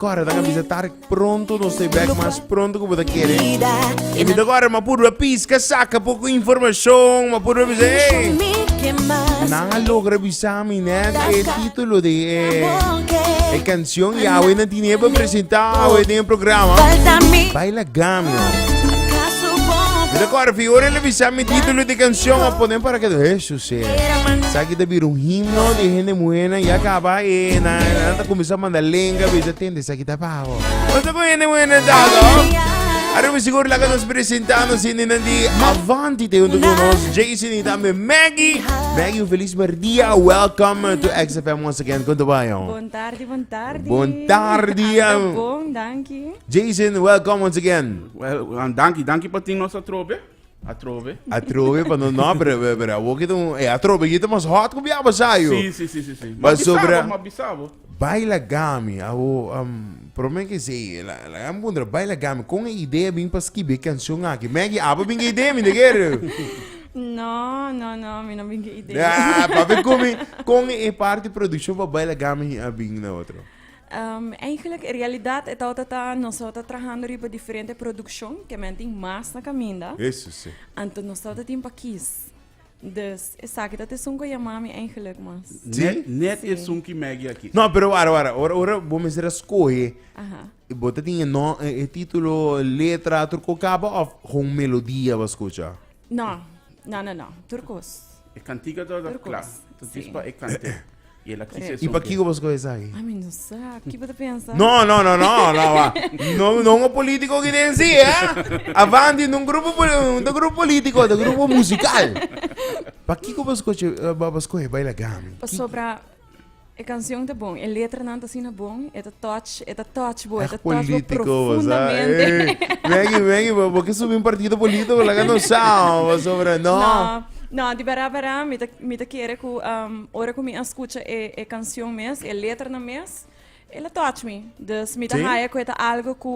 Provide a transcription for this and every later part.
Agora, dá pra estar pronto, não sei bem, mas pronto que você quer. E me agora, uma pura pisca, saca pouco informação, uma pura pisca, ei! Não logra avisar-me, né? O título de canção e a não tinha para apresentar no programa. Baila Gami. E agora, figura ele avisar-me o título de canção, a poder para que isso seja. Sabe que vir um himno de gente buena e acaba e nada começa a mandar lenga, bisa tende sa kita pa ako. Basta ko gente buena dado. Agora me seguro lá que nos apresentamos e nandi avanti te junto conosco Jason e também Maggie. Maggie, um feliz dia. Welcome to XFM once again. Quanto vai? Buon tardi, buon tardi. Buon tardi. Bom, danke. Jason, welcome once again. Well, danke para ti nossa trobe. A trove. A trove, para não pera. A trove, que estamos hot com biaba saio. Sim. Mas sobre Mabisabo. Baila Gami, provavelmente que sei, la ambundra Baila Gami, com a ideia bem para escrever canção aqui. Maggie, aba bem ideia, me negueiro. No, mi não vinha ideia. Ah, para ver com a parte de produção para Baila Gami bem na outra. Eigenlijk, in realiteit, het altijd nós altijd trabajando riba diferente produção, que men tem mais na caminda. Isso sim. Então nós altijd in pakis. Dus, sabe dat is ongeveer mami eigenlijk, mas. Net is um que Maggie aqui. Não, pero ora, vamos dizer escolher. Aha. E bota tinha no, título, letra, turco cabo ou com melodia, vas escuchar? Não. Turcos. É cantiga toda, claro. Tu diz para é cante. E ela quis E para que você escolhe aí? Ai, não sei, o que você pensa? Não, não é político que tem si, Avanti num grupo político, do grupo musical. Para que você escolhe Baila Gami? Sobre a canção é bom, a letra não assim é bom, é touch bom, é touch político, profundamente. Vem, porque subir um partido político, lá não sabe sobre Não, de verdade, me quer que hora que me escuta a canção mesmo, a letra na mesmo, ela touch me. Dus me raia que é algo que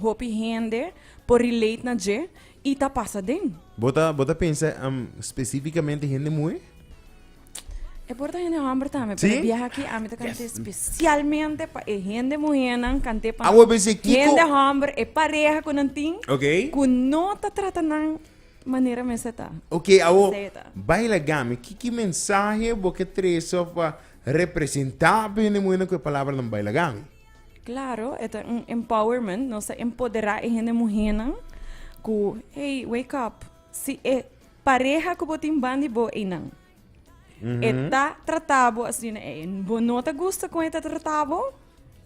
hope rende por relate na je e tá passa dentro. Bota pensa especificamente gente muito? É por gente homem também, para viajar aqui, a mim cante especialmente para gente mulher, cante para gente homem, é pareja com nanting, que não tá tratando maneira meseta. Ok, Baila Gami, que mensagem você traz para representar bem a mulher com a palavra não Baila Gami? Claro, é empowerment, nós empoderar a gente mulher, que hey, wake up, se é pareja que você tem bandi boa e não. Está tratado assim, não te gusta com está tratado?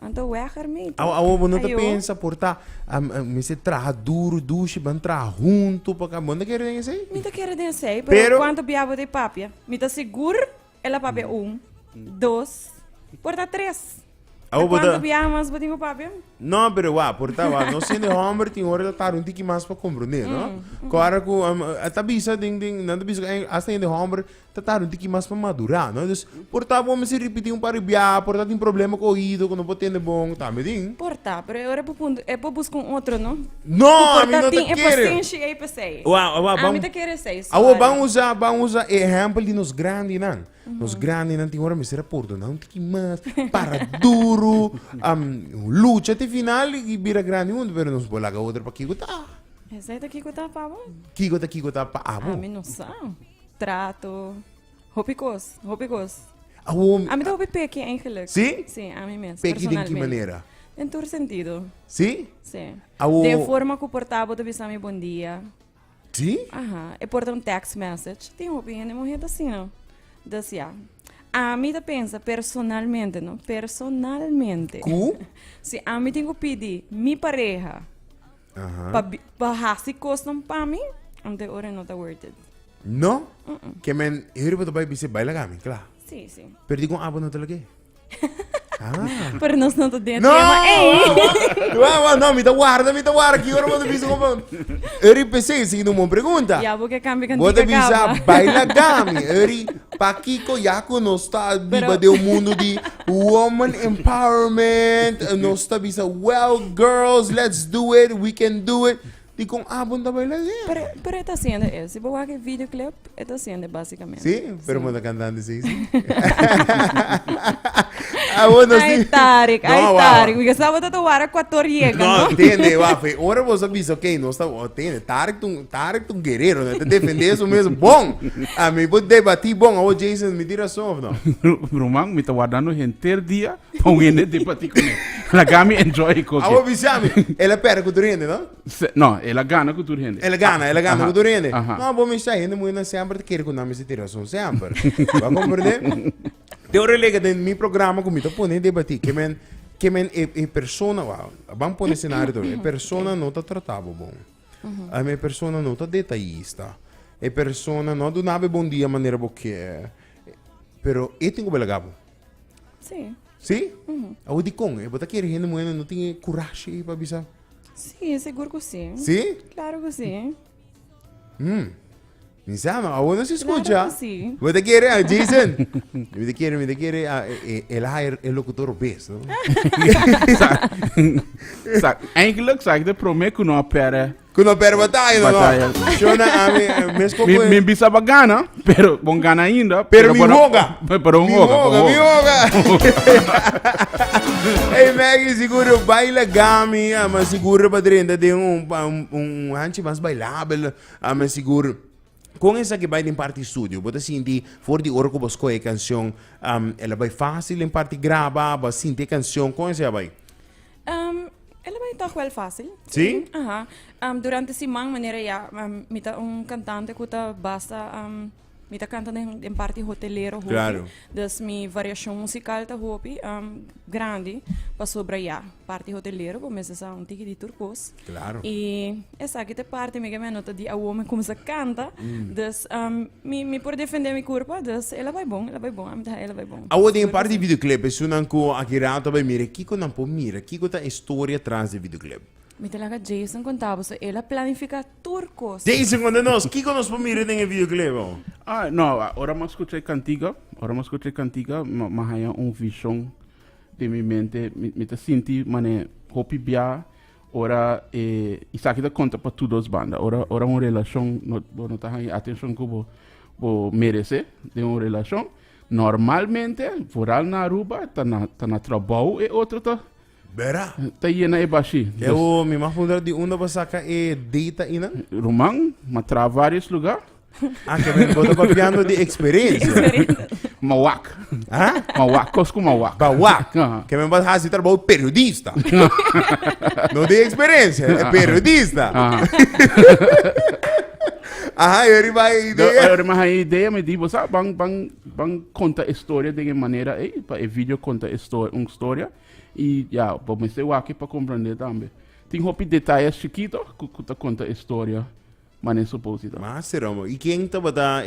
Então, wegar mee. Awo não te pensa por me se traga duro, duche, van traga junto, para cá, não quer dizer? Não quer dizer, pero quanto biabo de papia? Me tá seguro, ela papia 1, 2, porta 3. Quanto biabo mais botinho papia? Não, pero não sendo homem, tem hora de estar um tique mais para compreender, não? Claro que a bisa não bisa hasta ainda homem estar um tique mais para madurar, não? Então, porta vamos se repetir um par de biabo, porta tem problema com o ouvido, que não pode ter bom, tá me ding? Porta, pero agora é para buscar outro, não? Não, a mim não te quer. É paciência e é paciência. A mim te quer ser. Vamos usar exemplo de nos grandes, não? Nos grandes não tem hora me será porto, não tem que mais para duro, luta até final e vira grande um, pero nos bolaga outro para que tá. Essa é que tá para bom. Que tá para bom. A mim não sei. Trato, hopicos. A mim dá o peque eigenlijk. Sim? Sim, a mim mesmo. Peque de que maneira? Em todo sentido. Sim? Sim. De forma comportável de avisar-me bom dia. Sim? Aham. E porta um text message. Tem uma opinião de morrer assim, não? Dus ja, a mim pensa personalmente, não? Personalmente. Se a mim tenho que pedir minha pareja para hasi costum para mim, ante ora não está worth it. Não? Que men, eu vou vai bise Baila Gami, claro. Sim, sim. Perdi com abo não talaga. Pero nós não estamos dentro. Não, me dá guarda, que hora vou bise com eu pensei, seguindo uma pergunta. Já vou que cambie cantiga. Vou bise Baila Gami, para Kiko Yako não está viva do mundo de woman empowerment, não está bise well girls, let's do it, we can do it. E com bunda baila Pero está sendo isso. Se você ver videoclip, está sendo basicamente. Sim, pero manda cantando sim. Ai, Tarik, porque sabe que tu era equatoriana, Não, não? entende, Wafe. Ora você diz, ok, não está, entende, Tarik um guerreiro, né? Te defender isso mesmo, bom. A mim, vou debater, bom, o Jason me tira só, não? Rumang, me tá guardando o inteiro dia para um debater com ele. Ela gama enjoy com A o Bissami, ela perde com o Turende, não? Não, ela gana com o Turende. Ela gana com o Turende. Aham. Não, vou me sair, não muito sempre te quero com nome se tira só sempre. Vai compreender? Deu relega dentro do meu programa, como eu estou debater, que é persona, vamos pôr nesse cenário, é persona não está tratável bom. A minha persona não está detalhista. É persona não do nave bom dia maneira porque é. Pero eu tenho bela gabo. Sim. Sim? Eu digo com, eu botar querer rende moeda, não tenho coragem para avisar. Sim, seguro que sim. Sim? Claro que sim. Insano, aún no se escucha. Claro que sí. ¿Vos te quieres, Jason? Me quiere, el locutor best, ¿no? Eigenlijk zag ik de prome que não opera. Que não perde batalha, Batalha. não? Shona, me escolhe. Me bisaba gana, pero bom gana ainda. Pero mi hoga. Pero Mi hoga. Ei, Maggie, seguro baila gami, mas seguro padrinha tem antes mais bailável, mas seguro. Com essa que vai em parte estúdio, você sente fora de hora que você escolhe a canção, ela vai fácil em parte gravar, você sente a canção, com essa vai? Ela vai estar well fácil. Sim? Aha. Durante a semana, maneira já, mita cantante que basta mita cantando em parte hoteleiro, Claro. das mi variação musical tá hopi grande para sobre já parte hoteleiro, começa a tique de turcos. Claro. E essa aqui é parte me que nota de a homem como se canta, das me por defender minha curva, das ela vai bom, ela vai bom. A outra em parte de videoclipe, se não que aqui rato vai mirar, que não pode mirar, que tá a história atrás do videoclipe. Me talaga Jason contava, so ela planifica turcos. Jason, quando nós, que nós podemos mirar em videoclipe? Ah, não, agora eu escutei cantiga, mas há visão de minha mente, me tá senti, mané, hopi bia, ora, isso aqui dá conta para todas as bandas, ora uma relação, não tá aí, atenção que eu merece de uma relação, normalmente, foral na Aruba, tá na trabalho e outra Vera? tá aí na Ebashi. Eu me imagino de onde você saca e deita ina? Romang, mas tra vários lugares. Ah, que me botou papiando de experiência. Mawak. Ah? Mawak, cosco Mawak. Bawak. Ah. Que me botou a trabalho periodista. Não de experiência, é periodista. Ah, eu riba a ideia. Eu riba a ideia, me digo, sabe, bang conta história de maneira, para vídeo conta uma história. E já, para me ser aqui para compreender também. Tem hopi detalhes chiquitos que conta história, mas não suposito. Mas será, e quem estava da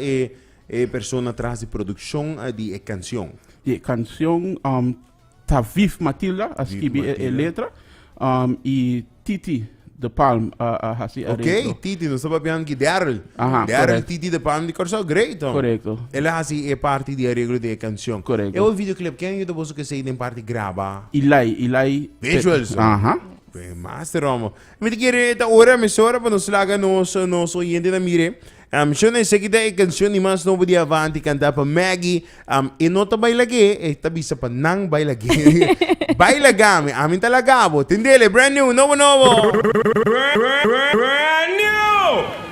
pessoa atrás de produção de canção? De canção, tá Viv Matilda, a escrever a letra, e Titi de Palm, a fazer Ok, Titi, não estava bem que Daryl. Daryl, Titi de Palm de Corso, great. Correto. Ela é parte de arreglo de canção. Correto. É o videoclip, quem é você que sei em parte grava? Ilai. Visuals. Aham. Master Romo. Me querer da hora, me sora para nos laga nos oyente na mire. Siya na seguida a canção ni mas novo de avanti canta para Maggie. E nota bailage, tabisa pa nang bailage. Bailagami, amin talagabo. Tindele, brand new, novo. Brand new!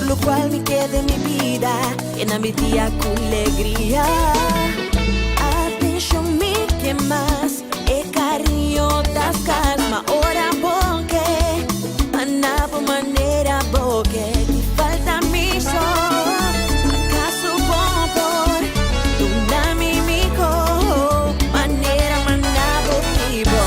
Lo cual me queda en mi vida, en mi día con alegría. Atención me que más, cariño das calma, ora porque, andaba manera porque, te falta mi sol, acaso por, tu nami mi co, manera mandado vivo.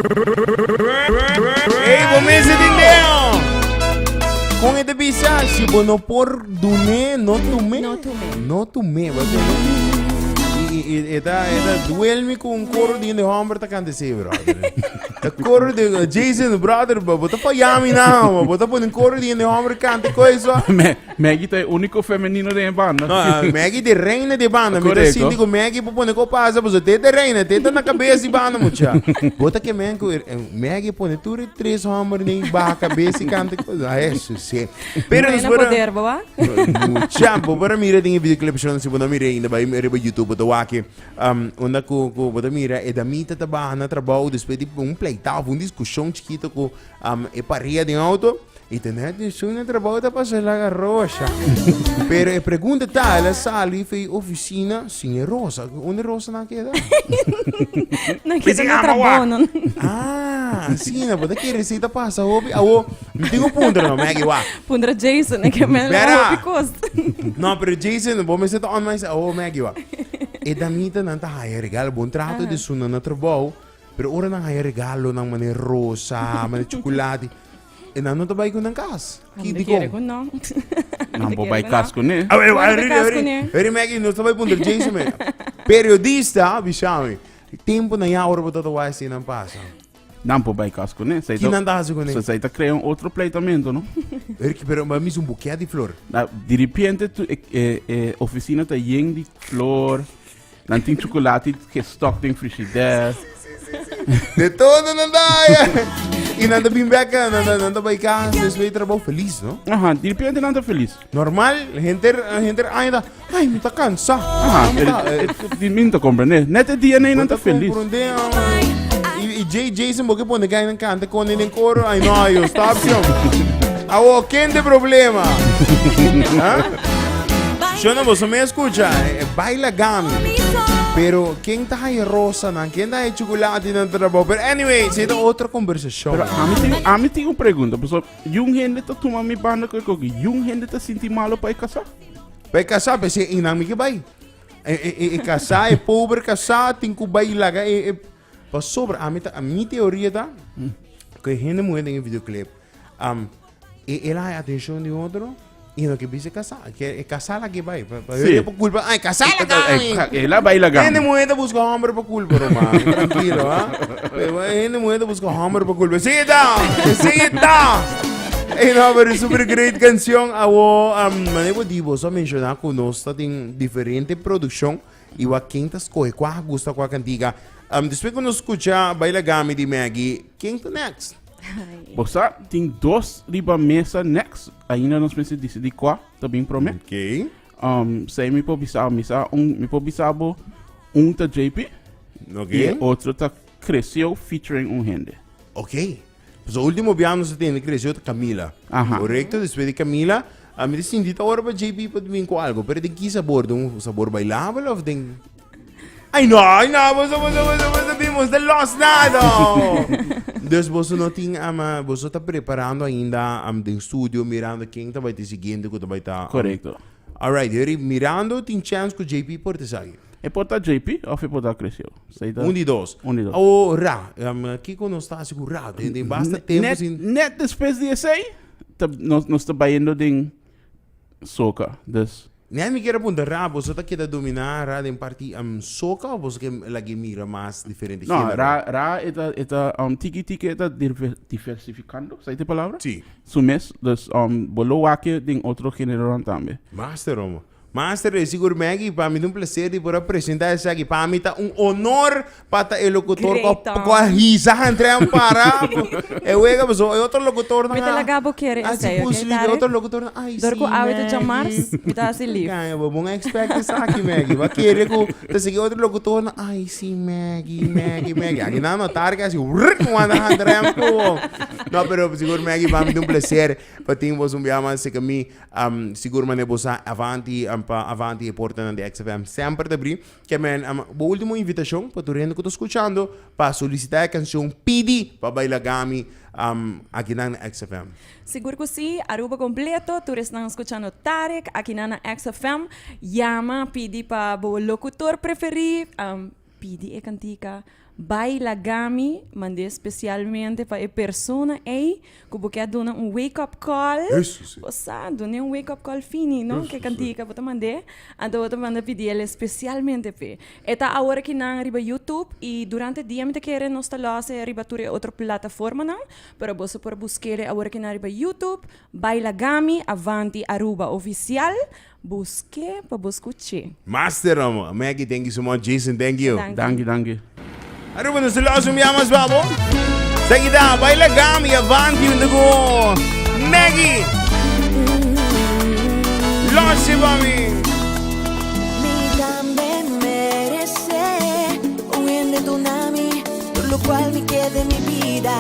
Ei, começa de Leão! Com esta pizza, se você não por dune, não tume. Não tume, Eta duelme com coro de hamburger tá cantando brother. O coro de Jason brother, bota para Yami não, bota para um coro de hamburger canta coisa. Maggie é o único feminino da banda. Não, Maggie de reina de banda, me tá sentindo Maggie para pôr com passa, você teta reina, teta na cabeça de banda mucha. Bota que Maggie põe tudo três hamburger nem barra cabeça e canta coisa. Ah, isso sim. Pero não poder, boa? Mucha, para mira tem videoclip show se você mira ainda vai no YouTube do Waki. Onda ko você mira é da mita trabalha na trabalho depois de pleitava discussão chiquita com paria de auto e tem isso no trabalho tá passando lá roxa. Pero a pergunta tá, ela sale foi oficina sem rosa. Onde rosa na queda? Não queda no trabalho, não. Ah, sim, não pode que receita passa hobby. Não tenho ponto não, Maggie, wa. Pundra Jason, né que é melhor hobby custa. Não, pero Jason, vou me sentar on mais, Maggie, wa. E da mita não tá aí regalo, bom trato de suna na trabalho, pero ora não aí regalo não mane rosa, mane chocolate. E não tá vai com na casa. Que digo? Não. Não vou vai casco, né? Eri Maggie, não tá vai pondre Jason, me. Periodista, bichame. Tempo na ya ora botar o assim não passa. Não vou vai casco, né? Que não dá com Você está criando outro pleitamento, não? Pero mas um buquê de flor. De repente, oficina tá cheia de flor. Não tem chocolate que stock tem frigideira. De todo não dá. E não tá bem beca, não tá vai cá, despeito trabalho feliz, não? Aham, de repente não tá feliz. Normal, gente ainda, ai, me tá cansado. Aham, não tá compreendendo. Nete dia nem não tá feliz. E Jason, porque põe que não canta com ele em coro, ai não, eu stop, senhor. Quem tem problema? Yo no, vos me escucha, baila gami. Pero quem tá aí rosa, não? Quem tá aí chocolate não trabalho. Pero anyway, isso é outra conversação. Pero a mim tem uma pergunta, pessoal. Yung gente tá tomando minha banda com o yung gente tá sentindo malo para casar? Para casar, mas é inami que vai. E casar, é pobre casar, tem que bailar. Para sobra, a minha teoria tá, que a gente mulher tem um videoclip, ela é atenção de outro. E não que precisa casar, que é casar lá que vai. Sim. Por culpa, ai, casar lá que ela vai lá. Gente mulher busca homem por culpa, Romano. Tranquilo, ah. Gente mulher busca homem por culpa. Sigue tá. E não, pero super great canção. Maneiro de você mencionar que nós tem diferente produção e o quem tá escolhe qual gosta qual cantiga. Depois que nós escutar Baila Gami de Maggie, quem tá next? Você tem dois riba mesa next. Ainda não se decide qual, também promete. Ok. Sei me pobisar, me pobisar tá JP. Ok. E outro tá cresceu featuring gente. Ok. O último piano se tem cresceu tá Camila. Aham. Correto? Depois de Camila, me decidi tá hora para JP para vir com algo. Pero tem que sabor, um sabor bailável ou tem... Ai não, você vimos de Lost Nado. Dus você não tem, você está preparando ainda do estúdio, mirando quem vai te seguindo, que vai estar... Correto. Alright, mirando, tem chance que o JP pode te seguir. É por tá JP ou é por tá cresceu? De dois. O Ra, que não está segurado, tem bastante tempo sem... Net depois de esse, nós está baiando de soca, dus... Nem me quero perguntar, Ra, você está querendo dominar Ra em parte soca ou você quer lagi mira mais diferente? Não, Ra está tiki está diversificando, sabe a palavra? Sim. Sumes, dus bolo aqui de outro gênero também. Master, Romo. Master, é seguro Maggie, para mim é um prazer de poder apresentar isso aqui. Para mim é honor para o locutor com a risa entre um para. Eu outro locutor. Me talagabo quer assim, possível, outro locutor. Ai, dorco hábito chamar-se, me tá assim livre. Eu vou expect isso aqui, Maggie. Vai querer que seguir outro locutor. Ai, sim, Maggie. Aqui não notar que assim, não, pero seguro Maggie, para mim é um prazer para ter você mais que mim, seguro mané você avanti e porta de XFM sempre abrir que é a última invitação para tu que estou escutando para solicitar a canção Pidi para Baila Gami aqui na XFM. Seguro que sim, Aruba completo, tu estás escutando Tarek aqui na XFM, llama, pedi para o locutor preferido, pedi e cantica Bailagami, mandei especialmente para a persona aí, que você quer dar wake-up call. Isso, sim. Você dá wake-up call fini, não? Que cantica, você mandei. Então, você manda pedir ele especialmente para. Eta a hora que não arriba YouTube e durante o dia me querem nos talas arriba ture outra plataforma não, para você por buscar a hora que não arriba YouTube, Bailagami, Avanti Aruba Oficial, busque para buscar. Master, Maggie, thank you so much. Jason, thank you. Danke. Aruba no sila sumiyamas, babo. Sa kita, Bailagami, Avanti, ko Maggie. Losi, mami. Me merece un de tsunami, por lo cual me quede mi vida.